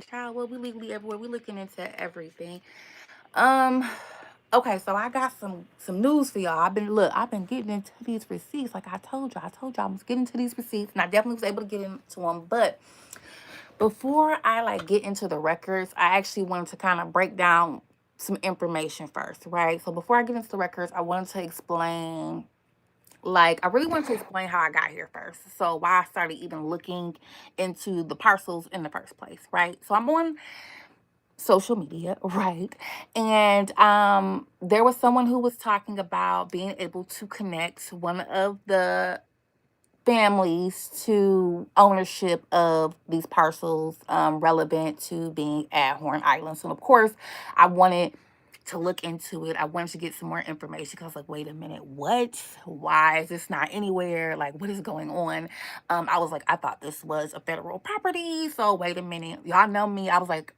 Child, well, we legally everywhere. We looking into everything. Um, okay, so I got some news for y'all. I've been getting into these receipts. Like I told y'all I was getting to these receipts, and I definitely was able to get into them. But before I like get into the records, I actually wanted to kind of break down some information first, right? So before I get into the records, I wanted to explain. Like, I really wanted to explain how I got here first. So, why I started even looking into the parcels in the first place, right? So, I'm on social media, right? And there was someone who was talking about being able to connect one of the families to ownership of these parcels relevant to being at Horn Island. So of course, I wanted to look into it. I wanted to get some more information because I was like, wait a minute, what? Why is this not anywhere? Like, what is going on? I was like, I thought this was a federal property. So wait a minute. Y'all know me. I was like,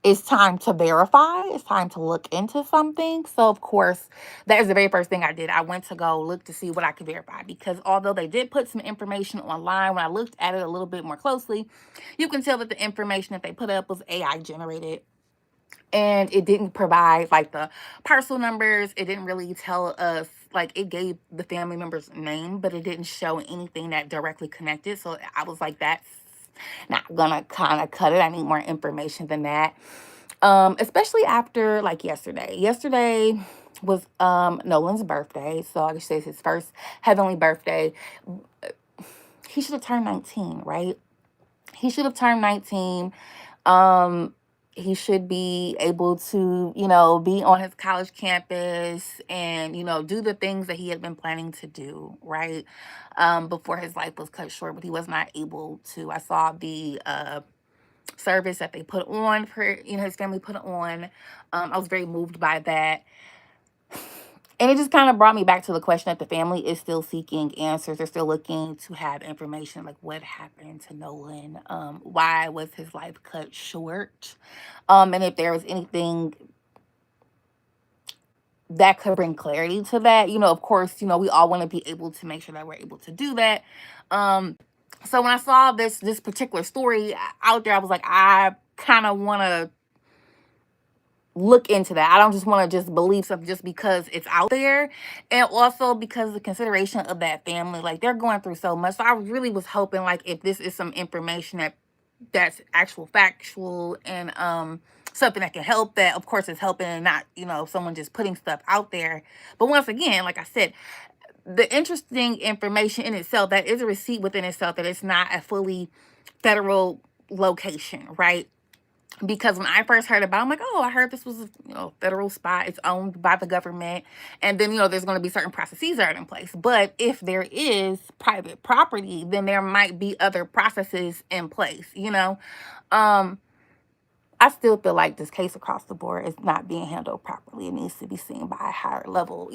it's time to verify. It's time to look into something. So, of course, that is the very first thing I did. I went to go look to see what I could verify because although they did put some information online, when I looked at it a little bit more closely, you can tell that the information that they put up was AI generated. And it didn't provide like the parcel numbers. It didn't really tell us, like, it gave the family member's name, but it didn't show anything that directly connected. So I was like, that's not gonna kind of cut it. I need more information than that. Especially after like yesterday. Yesterday was Nolan's birthday. So I should say it's his first heavenly birthday. He should have turned 19, right? He should have turned 19. Um, he should be able to, be on his college campus and, do the things that he had been planning to do, right? Before his life was cut short, but he was not able to. I saw the service that they put on for, his family put on. I was very moved by that. And it just kind of brought me back to the question that the family is still seeking answers. They're still looking to have information like what happened to Nolan, why was his life cut short, and if there was anything that could bring clarity to that. Of course, we all want to be able to make sure that we're able to do that. So when I saw this particular story out there, I was like, I kind of want to look into that. I don't just want to just believe something just because it's out there. And also because of the consideration of that family. Like, they're going through so much. So I really was hoping, like, if this is some information that's actual factual and something that can help, that of course is helping, and not, someone just putting stuff out there. But once again, like I said, the interesting information in itself, that is a receipt within itself, that it's not a fully federal location, right? Because when I first heard about it, I'm like, oh, I heard this was a federal spot. It's owned by the government. And then, there's going to be certain processes that are in place. But if there is private property, then there might be other processes in place. Um, I still feel like this case across the board is not being handled properly. It needs to be seen by a higher level,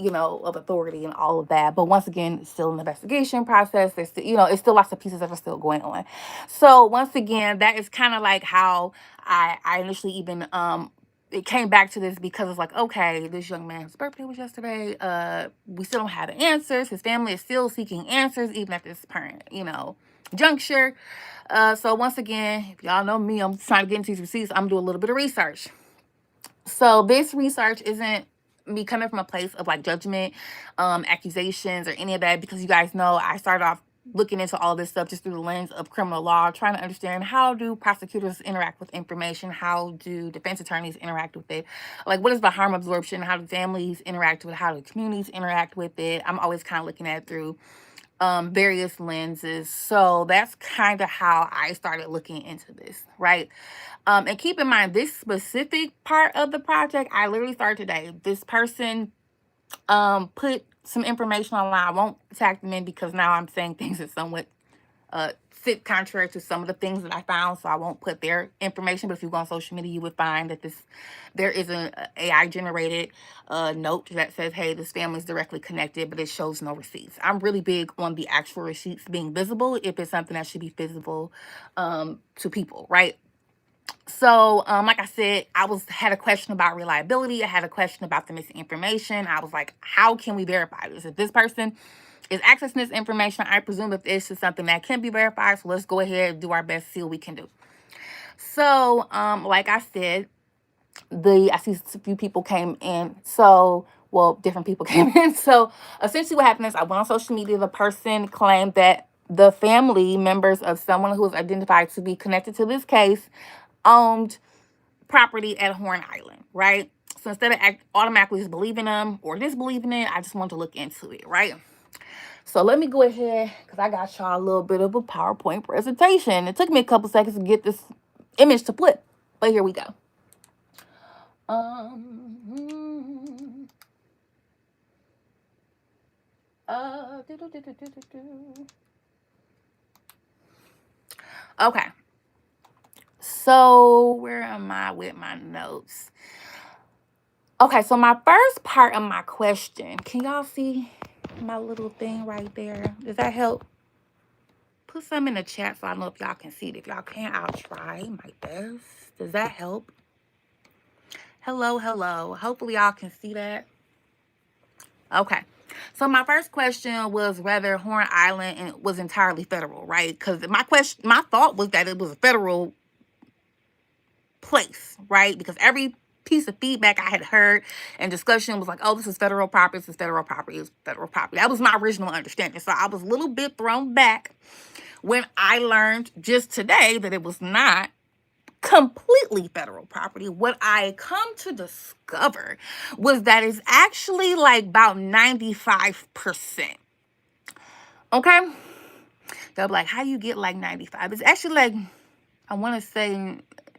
of authority and all of that. But once again, it's still an investigation process. There's still, it's still lots of pieces that are still going on. So once again, that is kind of like how I initially even it came back to this, because it's like, okay, this young man's birthday was yesterday. We still don't have the answers. His family is still seeking answers, even at this current, juncture. So once again, if y'all know me, I'm trying to get into these receipts. I'm doing a little bit of research. So this research isn't me coming from a place of like judgment, accusations, or any of that, because you guys know I started off looking into all this stuff just through the lens of criminal law, trying to understand how do prosecutors interact with information, how do defense attorneys interact with it, like what is the harm absorption, how do families interact with it, how do communities interact with it. I'm always kind of looking at it through various lenses. So that's kind of how I started looking into this, right? And keep in mind, this specific part of the project, I literally started today. This person put some information online. I won't tag them in because now I'm saying things that somewhat sit contrary to some of the things that I found, so I won't put their information. But if you go on social media, you would find that there is an AI generated note that says, hey, this family is directly connected, but it shows no receipts. I'm really big on the actual receipts being visible if it's something that should be visible to people, right? So, like I said, had a question about reliability. I had a question about the missing information. I was like, how can we verify this? If this person is accessing this information, I presume that this is something that can be verified. So let's go ahead and do our best to see what we can do. So, like I said, I see a few people came in. So, well, different people came in. So, essentially, what happened is I went on social media. The person claimed that the family members of someone who was identified to be connected to this case owned property at Horn Island, right? So instead of automatically just believing them or disbelieving it, I just wanted to look into it, right? So let me go ahead, because I got y'all a little bit of a PowerPoint presentation. It took me a couple seconds to get this image to flip, but here we go. Okay. So where am I with my notes? Okay, so my first part of my question, can y'all see my little thing right there? Does that help? Put some in the chat so I know if y'all can see it. If y'all can't, I'll try my best. Does that help? Hello, hello. Hopefully y'all can see that. Okay. So my first question was whether Horn Island was entirely federal, right? Because my thought was that it was a federal place, right? Because every piece of feedback I had heard and discussion was like, oh, this is federal property, this is federal property, this is federal property. That was my original understanding. So I was a little bit thrown back when I learned just today that it was not completely federal property. What I come to discover was that it's actually like about 95%. Okay? They'll be like, how you get like 95? It's actually like, I want to say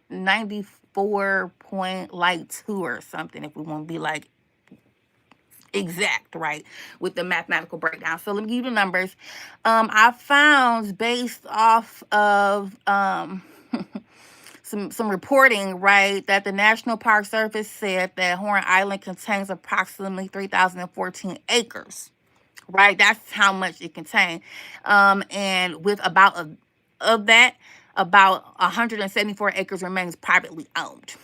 94.2 or something, if we want to be like exact, right, with the mathematical breakdown. So let me give you the numbers. I found based off of some reporting, right, that the National Park Service said that Horn Island contains approximately 3,014 acres, right? That's how much it contained. And with of that, about 174 acres remains privately owned.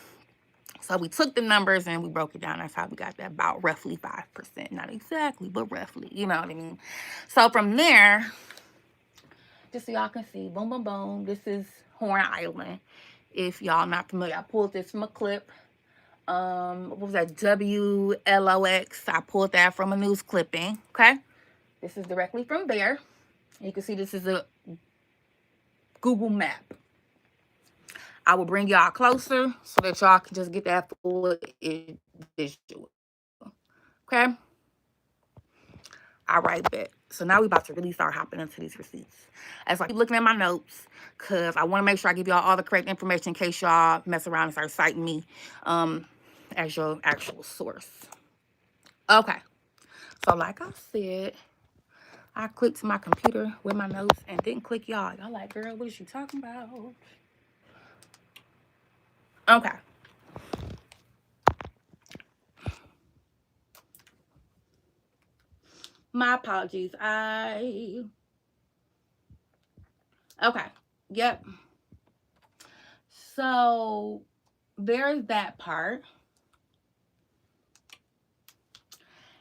So we took the numbers and we broke it down. That's how we got that, about roughly 5%. Not exactly, but roughly. You know what I mean? So from there, just so y'all can see, boom, boom, boom. This is Horn Island. If y'all not familiar, I pulled this from a clip. What was that? WLOX. I pulled that from a news clipping. Okay. This is directly from there. You can see this is a Google map. I will bring y'all closer so that y'all can just get that full visual. Okay. All right, bet. So now we about to really start hopping into these receipts. As I keep looking at my notes, because I want to make sure I give y'all all the correct information in case y'all mess around and start citing me as your actual source. Okay. So like I said, I clicked to my computer with my notes and didn't click y'all. Y'all like, girl, what is you talking about? Okay. My apologies. Okay. Yep. So there's that part.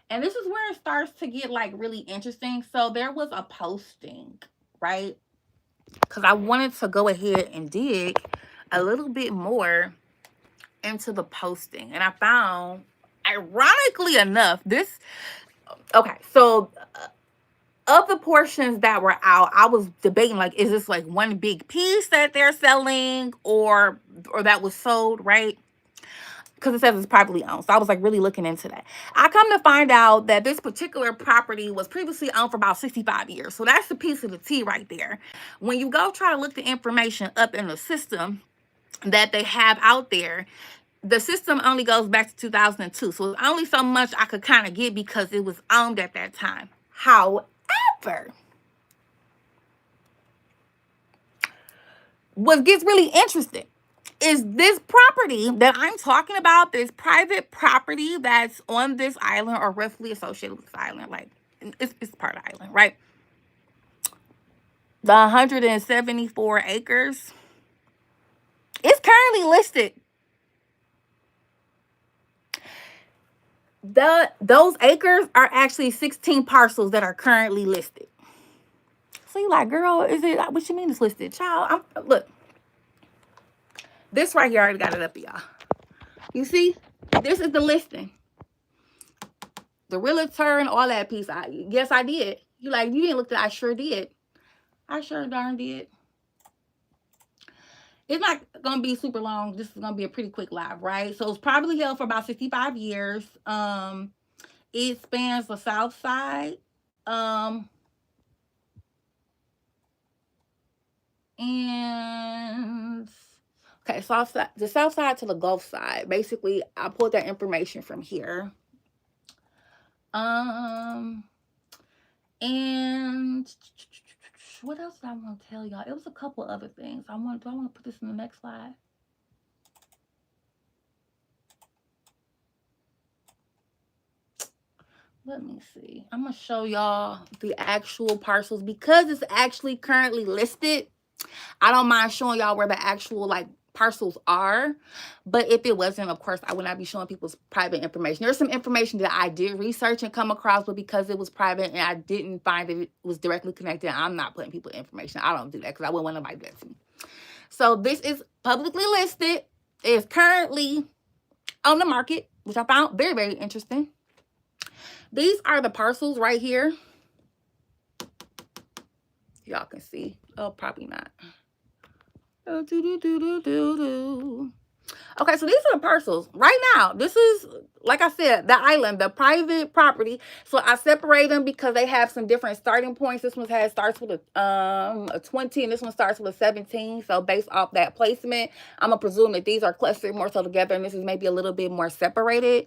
And this is where it starts to get like really interesting. So there was a posting, right? Because I wanted to go ahead and dig a little bit more into the posting. And I found, ironically enough, this, okay, so of the portions that were out, I was debating, like, is this like one big piece that they're selling or that was sold, right? Because it says it's privately owned. So I was like really looking into that. I come to find out that this particular property was previously owned for about 65 years. So that's the piece of the tea right there. When you go try to look the information up in the system that they have out there, the system only goes back to 2002. So it's only so much I could kind of get because it was owned at that time. However, what gets really interesting is this property that I'm talking about, this private property that's on this island or roughly associated with this island, like it's part of the island, right? The 174 acres is currently listed. Those acres are actually 16 parcels that are currently listed. So you're like, girl, is it what you mean it's listed? Child, look. This right here, I already got it up, y'all. You see, this is the listing. The realtor and all that piece. Yes, I did. You like, you didn't look at it. I sure did. I sure darn did. It's not going to be super long. This is going to be a pretty quick live, right? So it's probably held for about 65 years. It spans the south side. And okay, south side, the south side to the Gulf side. Basically, I pulled that information from here. And what else did I want to tell y'all? It was a couple other things. Do I want to put this in the next slide? Let me see. I'm going to show y'all the actual parcels because it's actually currently listed. I don't mind showing y'all where the actual like parcels are, but if it wasn't, of course, I would not be showing people's private information. There's some information that I did research and come across, but because it was private and I didn't find that it was directly connected, I'm not putting people's information. I don't do that because I wouldn't want nobody to do that to me. So this is publicly listed. It is currently on the market, which I found very, very interesting. These are the parcels right here. Y'all can see. Oh, probably not. Okay, so these are the parcels right now. This is, like I said, the island, the private property. So I separate them because they have some different starting points. This one starts with a 20 and this one starts with a 17. So based off that placement, I'm gonna presume that these are clustered more so together and this is maybe a little bit more separated.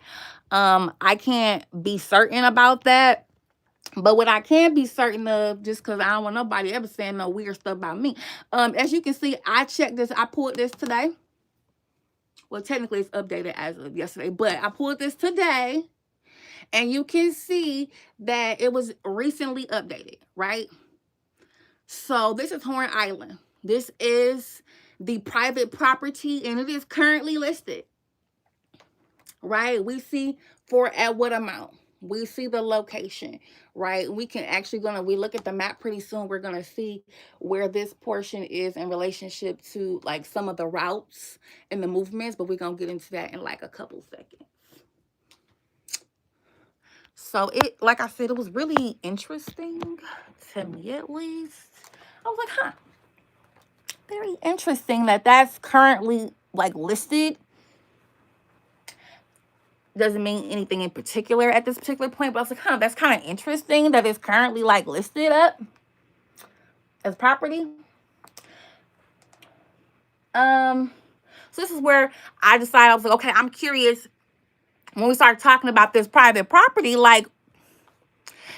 I can't be certain about that. But what I can be certain of, just because I don't want nobody ever saying no weird stuff about me. As you can see, I checked this. I pulled this today. Well, technically, it's updated as of yesterday. But I pulled this today. And you can see that it was recently updated, right? So this is Horn Island. This is the private property. And it is currently listed. Right? We see for at what amount. We see the location, right? We can actually we look at the map pretty soon. We're going to see where this portion is in relationship to like some of the routes and the movements, but we're going to get into that in like a couple seconds. So it, like I said, it was really interesting to me at least. I was like, very interesting that that's currently like listed. Doesn't mean anything in particular at this particular point, but I was like, that's kind of interesting that it's currently like listed up as property. So this is where I decided, I was like, okay, I'm curious when we start talking about this private property, like,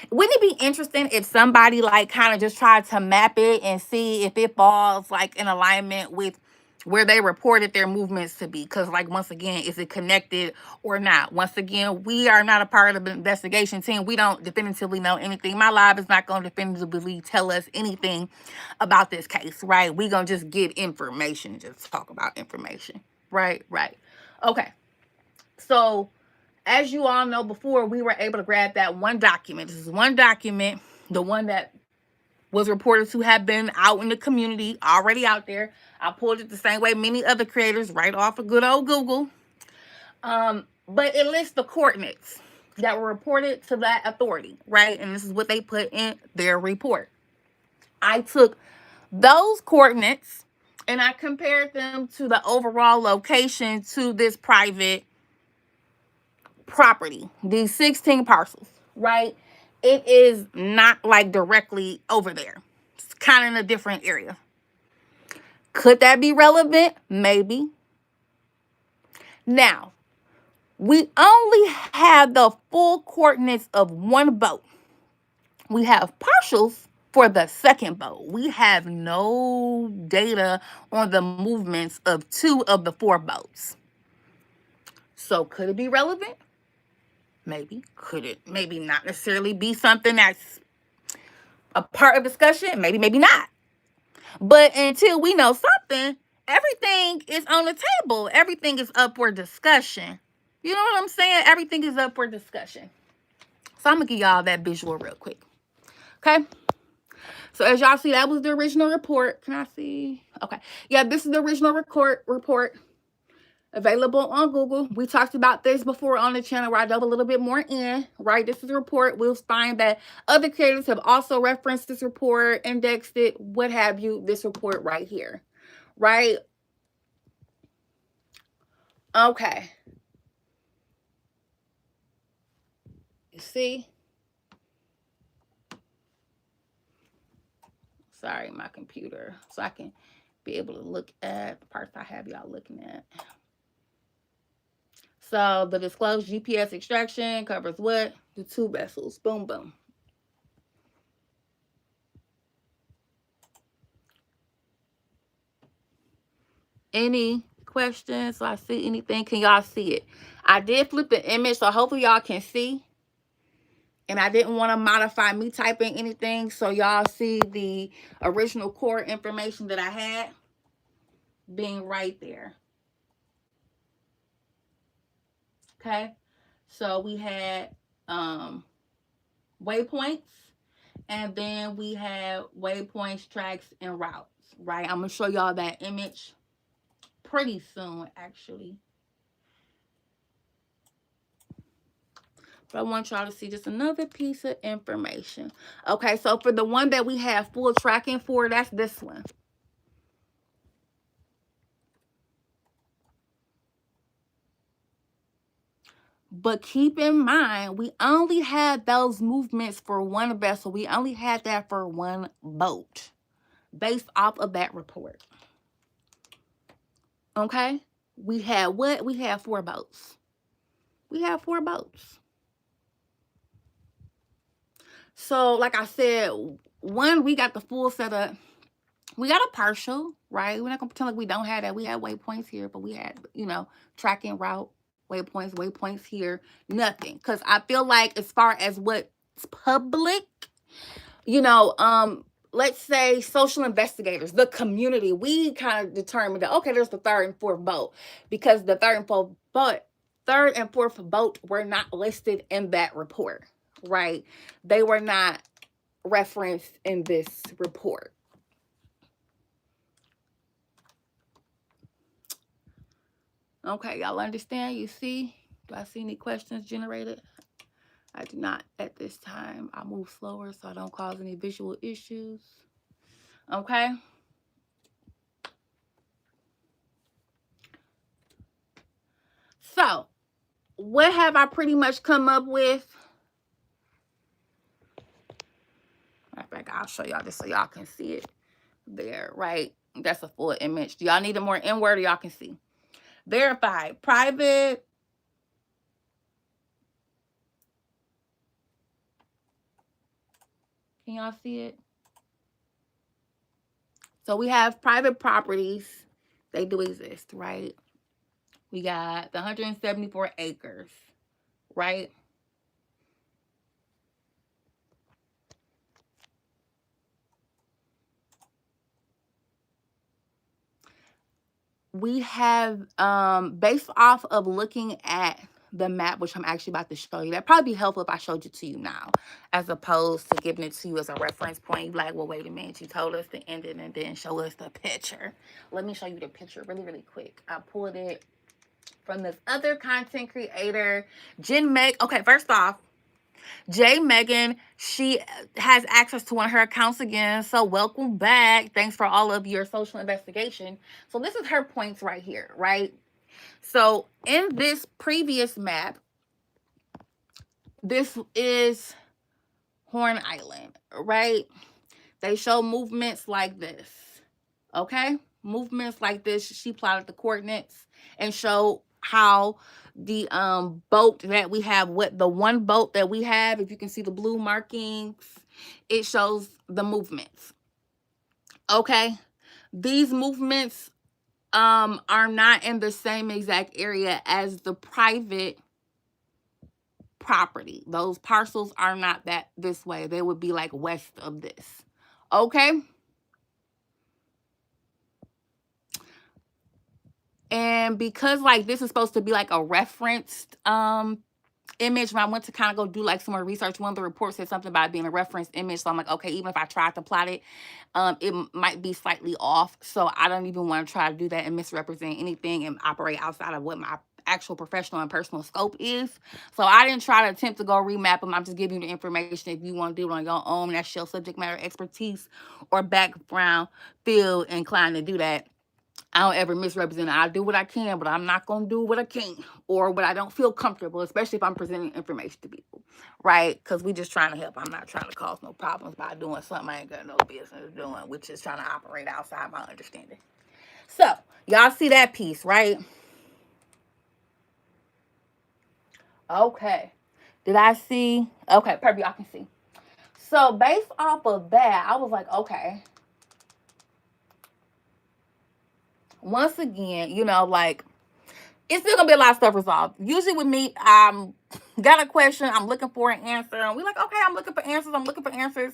wouldn't it be interesting if somebody like kind of just tried to map it and see if it falls like in alignment with where they reported their movements to be? Because like, once again, is it connected or not? Once again, we are not a part of the investigation team. We don't definitively know anything. My live is not going to definitively tell us anything about this case, right? We're going to just get information, just talk about information. Right. Okay. So as you all know, before we were able to grab that one document. This is one document, the one that was reported to have been out in the community, already out there. I pulled it the same way many other creators, right off of good old Google. But it lists the coordinates that were reported to that authority, right? And this is what they put in their report. I took those coordinates and I compared them to the overall location to this private property, these 16 parcels, right? It is not like directly over there. It's kind of in a different area. Could that be relevant? Maybe. Now, we only have the full coordinates of one boat. We have partials for the second boat. We have no data on the movements of 2 of the 4 boats. So could it be relevant? Maybe. Could it maybe not necessarily be something that's a part of discussion? Maybe not. But until we know something, everything is on the table. Everything is up for discussion. You know what I'm saying? Everything is up for discussion. So I'm going to give y'all that visual real quick. Okay? So as y'all see, that was the original report. Can I see? Okay. Yeah, this is the original report available on Google. We talked about this before on the channel where I dove a little bit more in, right? This is a report. We'll find that other creators have also referenced this report, indexed it, what have you, this report right here, right? Okay. You see? Sorry, my computer. So I can be able to look at the parts I have y'all looking at. So the disclosed GPS extraction covers what? The 2 vessels. Boom, boom. Any questions? So I see anything? Can y'all see it? I did flip the image, so hopefully y'all can see. And I didn't want to modify me typing anything, so y'all see the original core information that I had being right there. Okay, so we had waypoints, and then we have waypoints, tracks, and routes, right? I'm gonna show y'all that image pretty soon, actually. But I want y'all to see just another piece of information. Okay, so for the one that we have full tracking for, that's this one. But keep in mind, we only had those movements for one vessel. We only had that for one boat based off of that report. Okay? We had what? We had 4 boats. We have 4 boats. So, like I said, one, we got the full setup. We got a partial, right? We're not going to pretend like we don't have that. We had waypoints here, but we had, tracking route, waypoints here, nothing. Because I feel like as far as what's public, let's say social investigators, the community, we kind of determined that, okay, there's the 3rd and 4th boat, because the 3rd and 4th boat were not listed in that report, right? They were not referenced in this report. Okay, y'all understand? You see? Do I see any questions generated? I do not at this time. I move slower so I don't cause any visual issues. Okay? So, what have I pretty much come up with? Matter of fact, I'll show y'all this so y'all can see it there, right? That's a full image. Do y'all need it more inward or y'all can see? Verified. Private. Can y'all see it? So we have private properties. They do exist, right? We got the 174 acres, right? We have, based off of looking at the map, which I'm actually about to show you, that'd probably be helpful if I showed it to you now, as opposed to giving it to you as a reference point. You're like, well, wait a minute, you told us to end it and then show us the picture. Let me show you the picture really, really quick. I pulled it from this other content creator, Jen Meg. Okay, first off, J Megan, she has access to one of her accounts again. So welcome back. Thanks for all of your social investigation. So this is her points right here, right? So in this previous map, this is Horn Island, right? They show movements like this, okay? Movements like this. She plotted the coordinates and showed how the boat that we have, what the one boat that we have, if you can see the blue markings, it shows the movements. Okay, these movements are not in the same exact area as the private property. Those parcels are not that this way. They would be like west of this. Okay. And because like this is supposed to be like a referenced image. When I went to kind of go do like some more research, one of the reports said something about it being a reference image. So I'm like, okay, even if I tried to plot it, it might be slightly off. So I don't even want to try to do that and misrepresent anything and operate outside of what my actual professional and personal scope is. So I didn't try to attempt to go remap them. I'm just giving you the information. If you want to do it on your own, that's your subject matter expertise or background, feel inclined to do that. I don't ever misrepresent it. I do what I can, but I'm not going to do what I can't or what I don't feel comfortable, especially if I'm presenting information to people, right? Because we just trying to help. I'm not trying to cause no problems by doing something I ain't got no business doing, which is trying to operate outside my understanding. So, y'all see that piece, right? Okay. Did I see? Okay, perfect. Y'all can see. So, based off of that, I was like, okay. Once again, like, it's still gonna be a lot of stuff resolved. Usually with me, I'm got a question, I'm looking for an answer, and we like, okay, I'm looking for answers.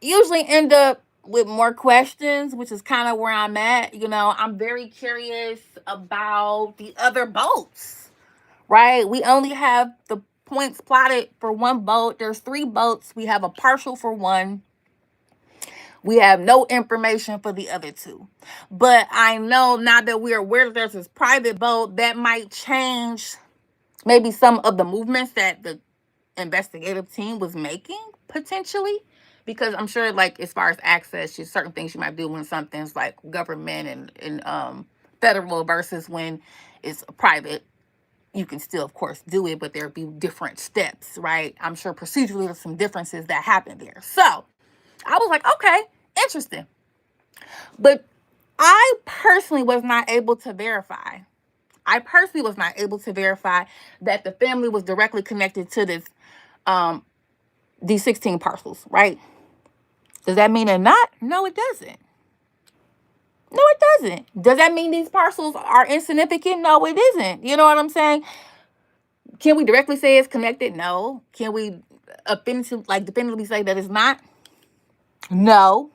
Usually end up with more questions, which is kind of where I'm at. I'm very curious about the other boats, right? We only have the points plotted for one boat. There's 3 boats. We have a partial for one. We have no information for the other 2. But I know now that we're aware that there's this private boat, that might change maybe some of the movements that the investigative team was making, potentially. Because I'm sure, like, as far as access to certain things you might do when something's like government and federal versus when it's private, you can still, of course, do it, but there'd be different steps, right? I'm sure procedurally there's some differences that happen there. So I was like, okay, interesting. But I personally was not able to verify. That the family was directly connected to these 16 parcels, right? Does that mean they're not? No, it doesn't. Does that mean these parcels are insignificant? No, it isn't. You know what I'm saying? Can we directly say it's connected? No. Can we definitively say that it's not? No.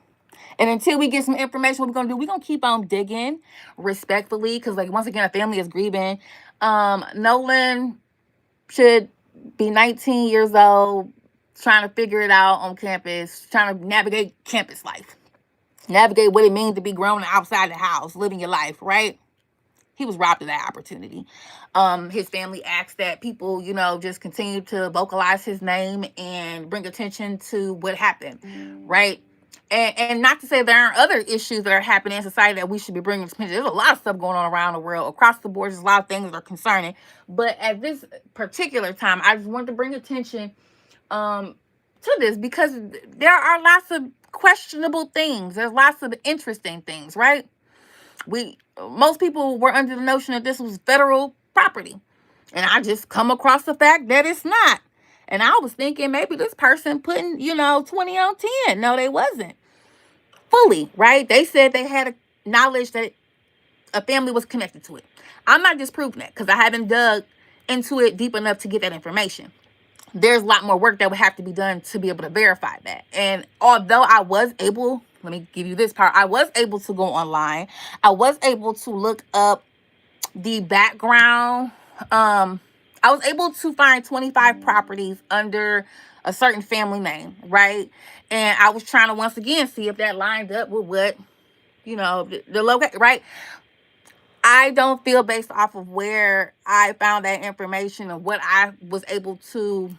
And until we get some information, what we're going to do, we're going to keep on digging respectfully. Because, like, once again, a family is grieving. Nolan should be 19 years old, trying to figure it out on campus, trying to navigate campus life. Navigate what it means to be grown outside the house, living your life, right? He was robbed of that opportunity. His family asked that people, just continue to vocalize his name and bring attention to what happened, right? And not to say there aren't other issues that are happening in society that we should be bringing attention. There's a lot of stuff going on around the world, across the board. There's a lot of things that are concerning. But at this particular time, I just wanted to bring attention to this because there are lots of questionable things. There's lots of interesting things, right? Most people were under the notion that this was federal property. And I just come across the fact that it's not. And I was thinking maybe this person putting, 20 on 10. No, they wasn't. Fully, right? They said they had knowledge that a family was connected to it. I'm not disproving that because I haven't dug into it deep enough to get that information. There's a lot more work that would have to be done to be able to verify that. And although I was able, let me give you this part, I was able to go online. I was able to look up the background. I was able to find 25 properties under a certain family name, right? And I was trying to once again see if that lined up with what, the location, right? I don't feel based off of where I found that information and what I was able to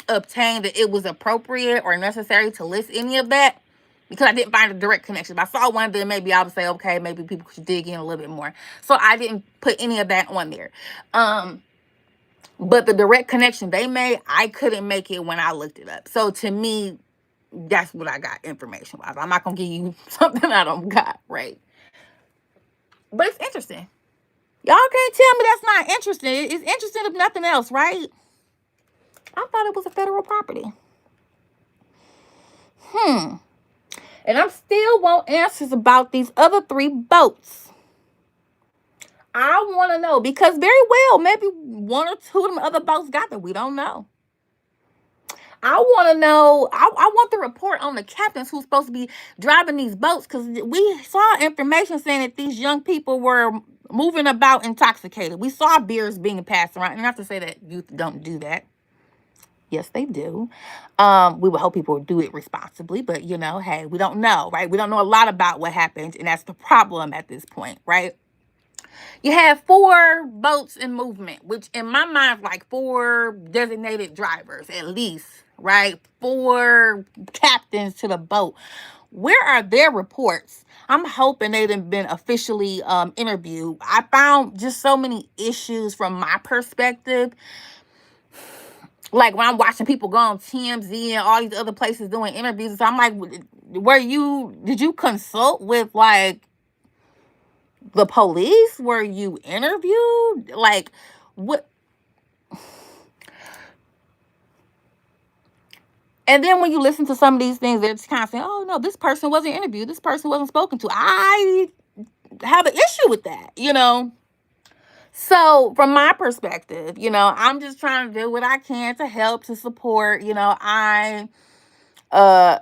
obtain that it was appropriate or necessary to list any of that because I didn't find a direct connection. If I saw one, then maybe I would say, okay, maybe people should dig in a little bit more. So I didn't put any of that on there. But the direct connection they made, I couldn't make it when I looked it up. So to me, that's what I got information-wise. I'm not going to give you something I don't got, right? But it's interesting. Y'all can't tell me that's not interesting. It's interesting if nothing else, right? I thought it was a federal property. And I'm still want answers about these other 3 boats. I want to know because very well, maybe 1 or 2 of them other boats got them. We don't know. I want to know. I want the report on the captains who's supposed to be driving these boats because we saw information saying that these young people were moving about intoxicated. We saw beers being passed around. And not to say that youth don't do that. Yes, they do. We would hope people would do it responsibly, but hey, we don't know, right? We don't know a lot about what happened, and that's the problem at this point, right? You have 4 boats in movement, which in my mind is like 4 designated drivers at least, right? 4 captains to the boat. Where are their reports? I'm hoping they've been officially interviewed. I found just so many issues from my perspective. Like when I'm watching people go on TMZ and all these other places doing interviews, I'm like, did you consult with like the police? Were you interviewed? Like, what? And then when you listen to some of these things, they're just kind of saying, oh, no, this person wasn't interviewed. This person wasn't spoken to. I have an issue with that. So from my perspective, I'm just trying to do what I can to help, to support. I uh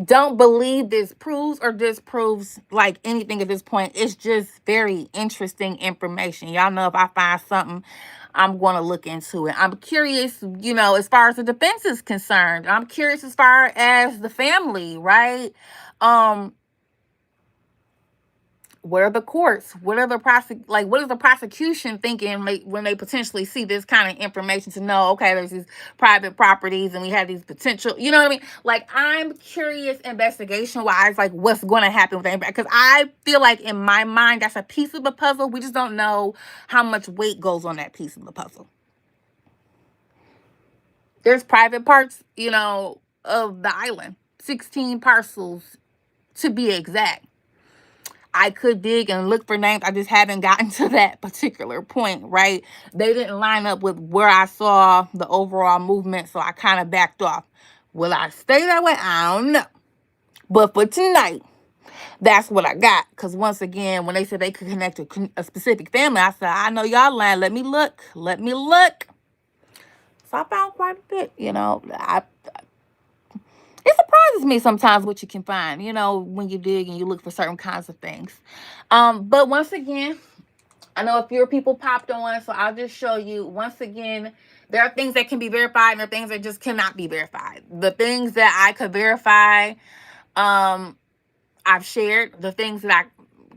don't believe this proves or disproves like anything at this point. It's just very interesting information. Y'all know if I find something, I'm going to look into it. I'm curious, as far as the defense is concerned. I'm curious as far as the family, right? What are the courts? What are the what is the prosecution thinking when they potentially see this kind of information to know, okay, there's these private properties and we have these potential, you know what I mean? Like, I'm curious investigation wise, like what's going to happen with that, because I feel like in my mind that's a piece of the puzzle. We just don't know how much weight goes on that piece of the puzzle. There's private parts, of the island, 16 parcels to be exact. I could dig and look for names. I just haven't gotten to that particular point, right? They didn't line up with where I saw the overall movement, so I kind of backed off. Will I stay that way? I don't know. But for tonight, that's what I got. Because once again, when they said they could connect to a specific family, I said, I know y'all lying. Let me look. Let me look. So I found quite a bit, it surprises me sometimes what you can find, when you dig and you look for certain kinds of things. But once again, I know a few people popped on, so I'll just show you. Once again, there are things that can be verified and there are things that just cannot be verified. The things that I could verify, I've shared. The things that I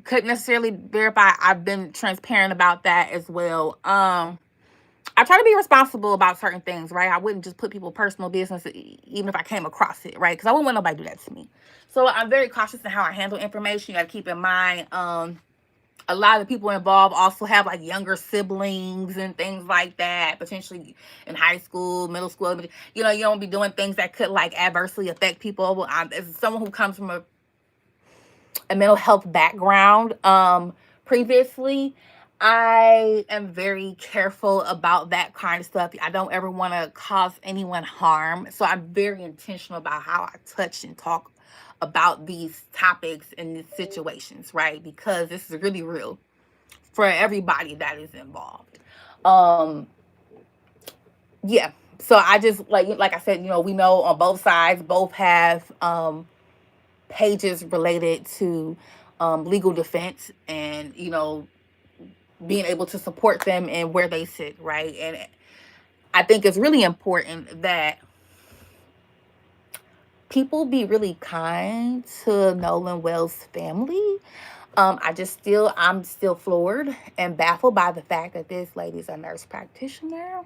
couldn't necessarily verify, I've been transparent about that as well. I try to be responsible about certain things, right? I wouldn't just put people's personal business, even if I came across it, right? Because I wouldn't want nobody to do that to me. So I'm very cautious in how I handle information. You got to keep in mind, a lot of the people involved also have like younger siblings and things like that, potentially in high school, middle school. You don't be doing things that could like adversely affect people. As someone who comes from a mental health background, previously, I am very careful about that kind of stuff. I don't ever want to cause anyone harm. So I'm very intentional about how I touch and talk about these topics and these situations, right? Because this is really real for everybody that is involved. Yeah. So I just like I said, we know on both sides, both have pages related to legal defense and being able to support them and where they sit, right? And I think it's really important that people be really kind to Nolan Wells' family. I'm still floored and baffled by the fact that this lady's a nurse practitioner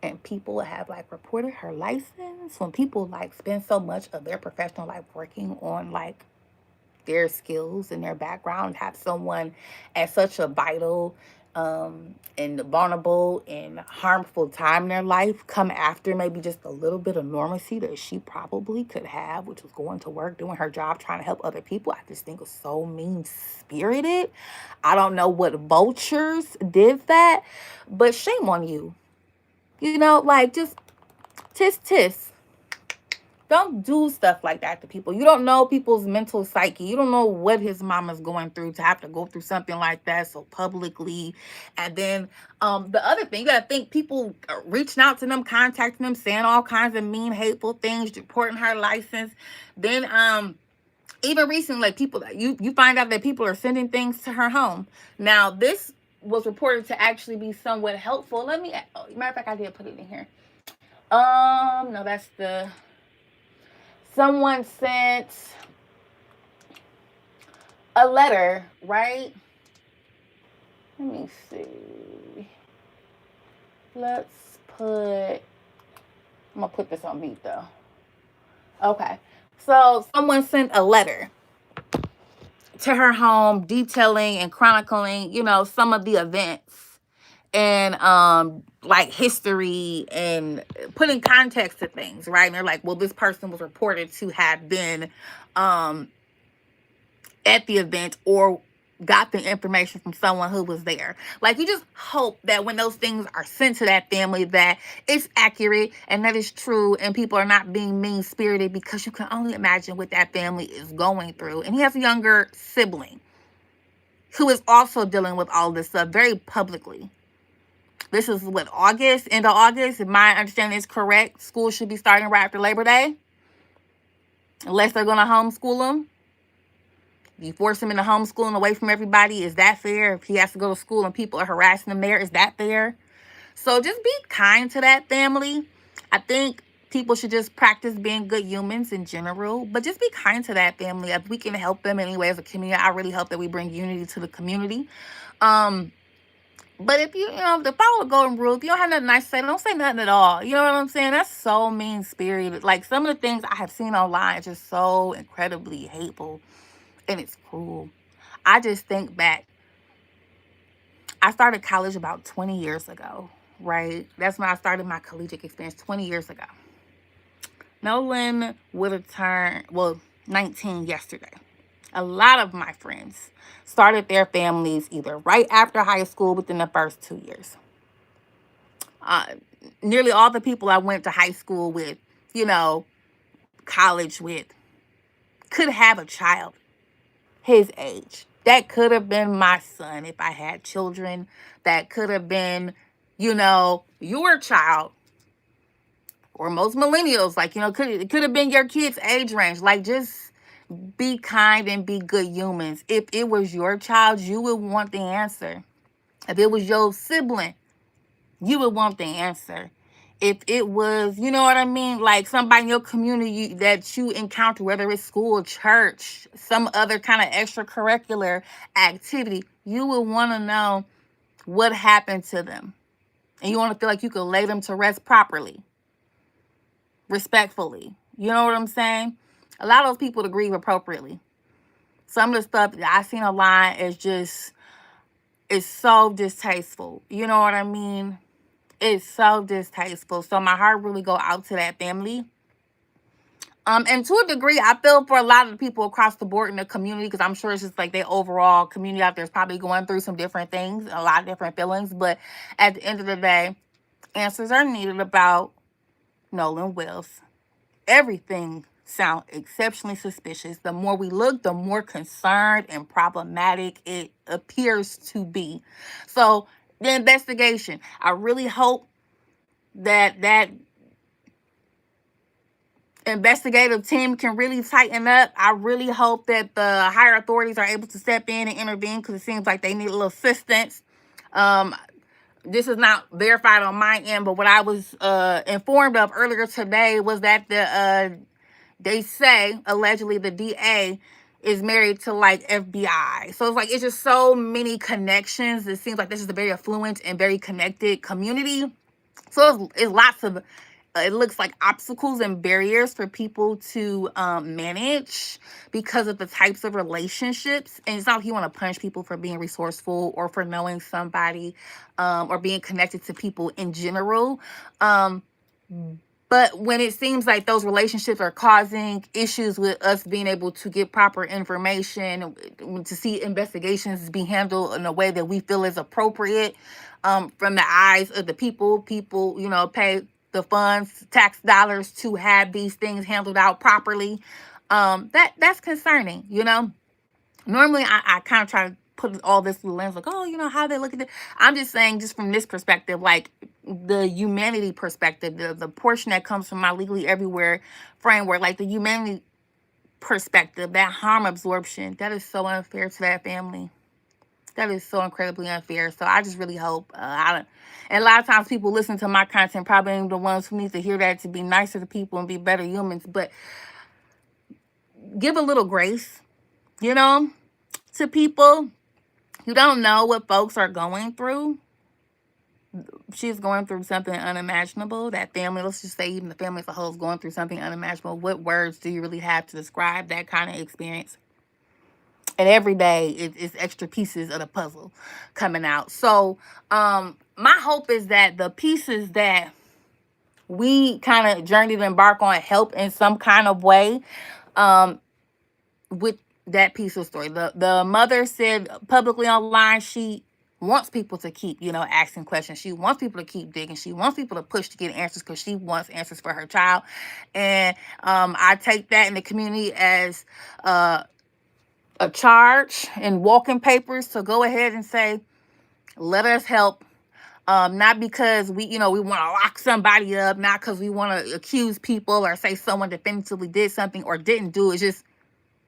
and people have like reported her license. When people like spend so much of their professional life working on like their skills and their background, have someone at such a vital and vulnerable and harmful time in their life come after maybe just a little bit of normalcy that she probably could have, which was going to work, doing her job, trying to help other people. I just think it's so mean-spirited. I don't know what vultures did that, but shame on you. Just tisk. Don't do stuff like that to people. You don't know people's mental psyche. You don't know what his mama's going through to have to go through something like that so publicly. And then the other thing, you got to think people reaching out to them, contacting them, saying all kinds of mean, hateful things, reporting her license. Then Even recently, like people, you find out that people are sending things to her home. Now, this was reported to actually be somewhat helpful. Let me, matter of fact, I did put it in here. No, that's the, someone sent a letter, right? Let me see. Let's put, I'm gonna put this on mute though. Okay. So someone sent a letter to her home detailing and chronicling, some of the events and like history and putting context to things, right? And they're like, well, this person was reported to have been um at the event or got the information from someone who was there. Like, you just hope that when those things are sent to that family that it's accurate and that it's true and people are not being mean-spirited, because you can only imagine what that family is going through. And he has a younger sibling who is also dealing with all this stuff very publicly. This is what, August, end of August, if my understanding is correct. School should be starting right after Labor Day, unless they're going to homeschool them. You force him into homeschooling away from everybody. Is that fair? If he has to go to school and people are harassing him there, is that fair? So just be kind to that family. I think people should just practice being good humans in general, but just be kind to that family. If we can help them anyway as a community, I really hope that we bring unity to the community. But if to follow the golden rule, if you don't have nothing nice to say, don't say nothing at all. You know what I'm saying? That's so mean-spirited. Like, some of the things I have seen online are just so incredibly hateful. And it's cruel. I just think back. I started college about 20 years ago, right? That's when I started my collegiate experience 20 years ago. Nolan would have turned, 19 yesterday. A lot of my friends started their families either right after high school, within the first 2 years. Nearly all the people I went to high school with, college with, could have a child his age. That could have been my son if I had children. That could have been, your child. Or most millennials, like, it could have been your kid's age range. Like, just be kind and be good humans. If it was your child, you would want the answer. If it was your sibling, you would want the answer. If it was, you know what I mean, like somebody in your community that you encounter, whether it's school, church, some other kind of extracurricular activity, you would want to know what happened to them. And you want to feel like you could lay them to rest properly, respectfully. You know what I'm saying? Allow those people to grieve appropriately. Some of the stuff that I've seen online is so distasteful. You know what I mean? It's so distasteful. So my heart really go out to that family. And to a degree, I feel for a lot of the people across the board in the community, because I'm sure it's just like the overall community out there is probably going through some different things, a lot of different feelings. But at the end of the day, answers are needed about Nolan Wills. Everything sounds exceptionally suspicious. The more we look, the more concerned and problematic it appears to be. So the investigation, I really hope that investigative team can really tighten up. I really hope that the higher authorities are able to step in and intervene, because it seems like they need a little assistance. This is not verified on my end, but what I was informed of earlier today was that they say allegedly the DA is married to like FBI. So it's just so many connections. It seems like this is a very affluent and very connected community. So it's lots of, it looks like obstacles and barriers for people to manage because of the types of relationships. And it's not like you want to punish people for being resourceful or for knowing somebody or being connected to people in general. But when it seems like those relationships are causing issues with us being able to get proper information, to see investigations be handled in a way that we feel is appropriate from the eyes of the people, pay the funds, tax dollars to have these things handled out properly. That's concerning, Normally, I kind of try to put all this through the lens, like, oh, how they look at it. I'm just saying, just from this perspective, like the humanity perspective, the portion that comes from my Legally Everywhere framework, like the humanity perspective, that harm absorption, that is so unfair to that family. That is so incredibly unfair. So I just really hope, and a lot of times people listen to my content, probably ain't the ones who need to hear that to be nicer to people and be better humans, but give a little grace, you know, to people. You don't know what folks are going through. She's going through something unimaginable. That family, let's just say even the family as a whole is going through something unimaginable. What words do you really have to describe that kind of experience? And every day it's extra pieces of the puzzle coming out. So my hope is that the pieces that we kind of journey to embark on help in some kind of way with that piece of story. The mother said publicly online she wants people to keep, asking questions. She wants people to keep digging. She wants people to push to get answers because she wants answers for her child. And I take that in the community as a charge and walking papers. So go ahead and say, let us help. Not because we want to lock somebody up, not because we want to accuse people or say someone definitively did something or didn't do it. Just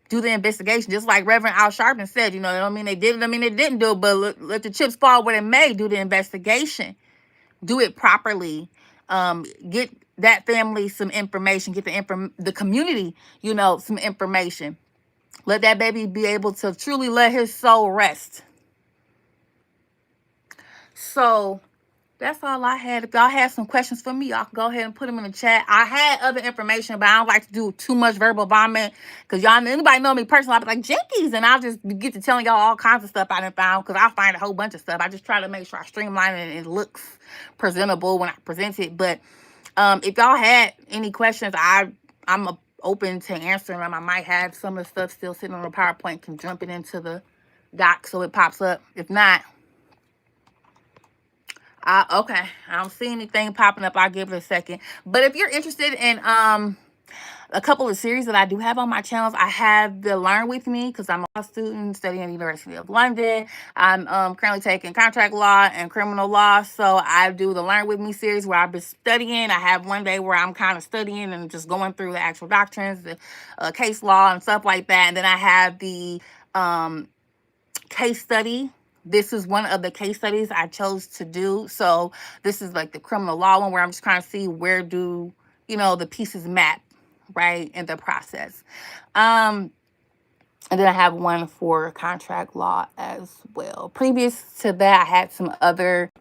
do the investigation. Just like Reverend Al Sharpton said, I don't mean they did it, I mean they didn't do it, but let the chips fall where they may. Do the investigation. Do it properly. Get that family some information. Get the community, some information. Let that baby be able to truly let his soul rest. So that's all I had. If y'all have some questions for me, y'all can go ahead and put them in the chat. I had other information, but I don't like to do too much verbal vomit because anybody know me personally, I'll be like, Jinkies, and I'll just get to telling y'all all kinds of stuff I done found because I find a whole bunch of stuff. I just try to make sure I streamline it and it looks presentable when I present it. But if y'all had any questions, I'm open to answering them. I might have some of the stuff still sitting on the PowerPoint, can jump it into the doc so it pops up. If not, okay, I don't see anything popping up. I'll give it a second. But if you're interested in a couple of series that I do have on my channels, I have the Learn With Me because I'm a law student studying at the University of London. I'm currently taking contract law and criminal law. So I do the Learn With Me series where I've been studying. I have one day where I'm kind of studying and just going through the actual doctrines, the case law and stuff like that. And then I have the case study. This is one of the case studies I chose to do. So this is like the criminal law one where I'm just trying to see where do, the pieces map, right, in the process. And then I have one for contract law as well. Previous to that, I had some other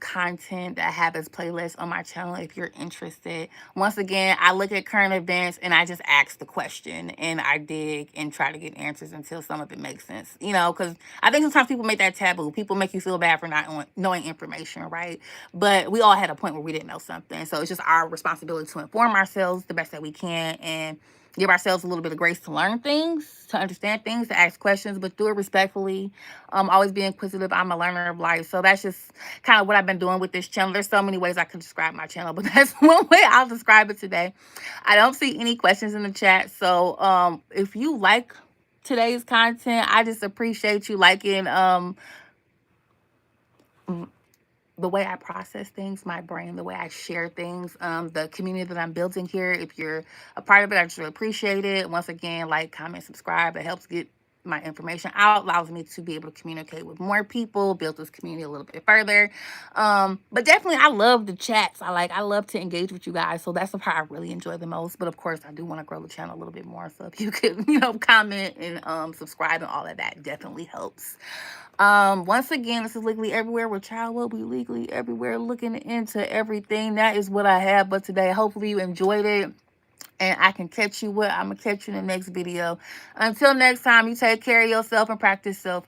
content that I have as playlists on my channel if you're interested. Once again, I look at current events and I just ask the question and I dig and try to get answers until some of it makes sense, because I think sometimes people make that taboo. People make you feel bad for not knowing information, right? But we all had a point where we didn't know something. So it's just our responsibility to inform ourselves the best that we can and give ourselves a little bit of grace to learn things, to understand things, to ask questions, but do it respectfully. Always be inquisitive. I'm a learner of life. So that's just kind of what I've been doing with this channel. There's so many ways I could describe my channel, but that's one way I'll describe it today. I don't see any questions in the chat. So if you like today's content, I just appreciate you liking the way I process things, my brain, the way I share things, the community that I'm building here. If you're a part of it, I just really appreciate it. Once again, like, comment, subscribe. It helps get my information out, allows me to be able to communicate with more people, build this community a little bit further. But definitely, I love the chats. I love to engage with you guys. So that's the part I really enjoy the most. But of course, I do want to grow the channel a little bit more. So if you could, comment and subscribe and all of that definitely helps. Once again, this is Legally Everywhere, where child will be legally everywhere, looking into everything. That is what I have but today. Hopefully you enjoyed it, and I can catch you I'm gonna catch you in the next video. Until next time, you take care of yourself and practice self